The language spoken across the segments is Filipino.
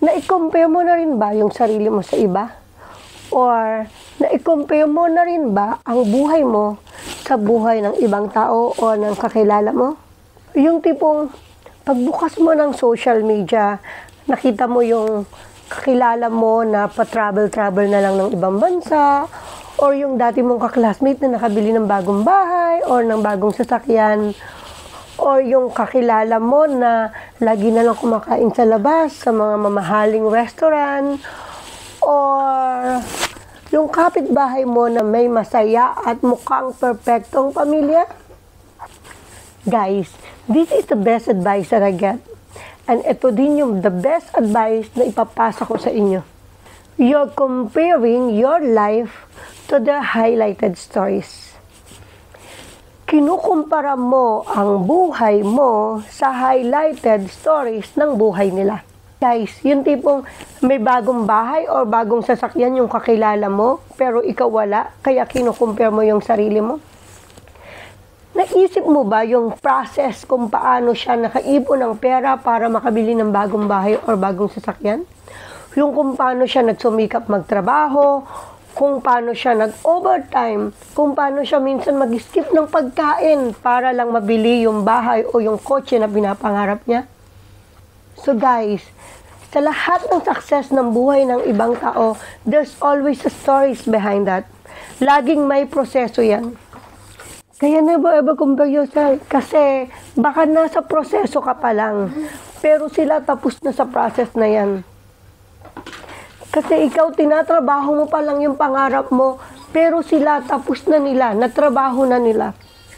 Na-compare mo na rin ba yung sarili mo sa iba? Or na-compare mo na rin ba ang buhay mo sa buhay ng ibang tao o ng kakilala mo? Yung tipong pagbukas mo ng social media, nakita mo yung kakilala mo na pa-travel-travel na lang ng ibang bansa, or yung dati mong kaklasmate na nakabili ng bagong bahay or ng bagong sasakyan, or yung kakilala mo na lagi na lang kumakain sa labas sa mga mamahaling restaurant, or yung kapitbahay mo na may masaya at mukhang perpektong pamilya. Guys, this is the best advice that I get. And ito din yung the best advice na ipapasa ko sa inyo. You're comparing your life to their highlighted stories. Kinukumpara mo ang buhay mo sa highlighted stories ng buhay nila. Guys, yung tipong may bagong bahay or bagong sasakyan yung kakilala mo, pero ikaw wala, kaya kinukumpare mo yung sarili mo. Naisip mo ba yung process kung paano siya nakaipon ng pera para makabili ng bagong bahay or bagong sasakyan? Yung kung paano siya nagsumikap magtrabaho, kung paano siya nag-overtime, kung paano siya minsan mag-skip ng pagkain para lang mabili yung bahay o yung kotse na pinapangarap niya. So guys, sa lahat ng success ng buhay ng ibang tao, there's always a stories behind that. Laging may proseso yan. Kaya never ever compare yourself. Kasi baka nasa proseso ka pa lang, pero sila tapos na sa process na yan. Kasi ikaw tinatrabaho mo pa lang yung pangarap mo, pero sila tapos na nila, natrabaho na nila.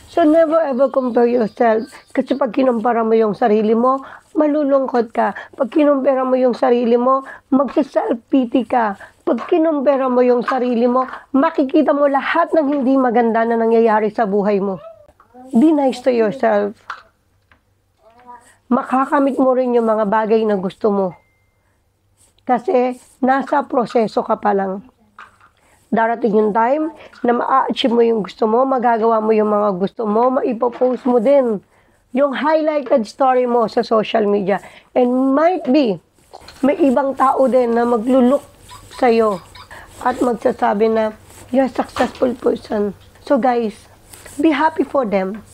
So never ever compare yourself. Kasi pag kinumpara mo yung sarili mo, malulungkot ka. Pag kinumpara mo yung sarili mo, magsa-self-pity ka. Pag kinumpara mo yung sarili mo, makikita mo lahat ng hindi maganda na nangyayari sa buhay mo. Be nice to yourself. Makakamit mo rin yung mga bagay na gusto mo. Kasi nasa proseso ka pa lang. Darating yung time na ma-achieve mo yung gusto mo, magagawa mo yung mga gusto mo, maipopost mo din yung highlighted story mo sa social media. And might be, may ibang tao din na magluluk sa'yo at magsasabi na, you're a successful person. So guys, be happy for them.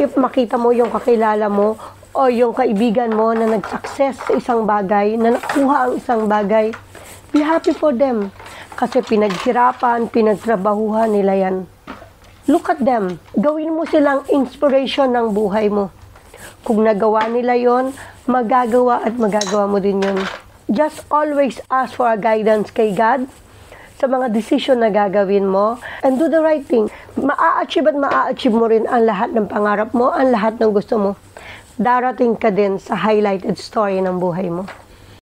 If makita mo yung kakilala mo o yung kaibigan mo na nag-success sa isang bagay, na nakuha ang isang bagay, be happy for them. Kasi pinaghirapan, pinagtrabahuhan nila yan. Look at them. Gawin mo silang inspiration ng buhay mo. Kung nagawa nila yon, magagawa at magagawa mo din yun. Just always ask for a guidance kay God sa mga decision na gagawin mo and do the right thing. Ma-achieve at ma-achieve mo rin ang lahat ng pangarap mo, ang lahat ng gusto mo. Darating ka din sa highlighted story ng buhay mo.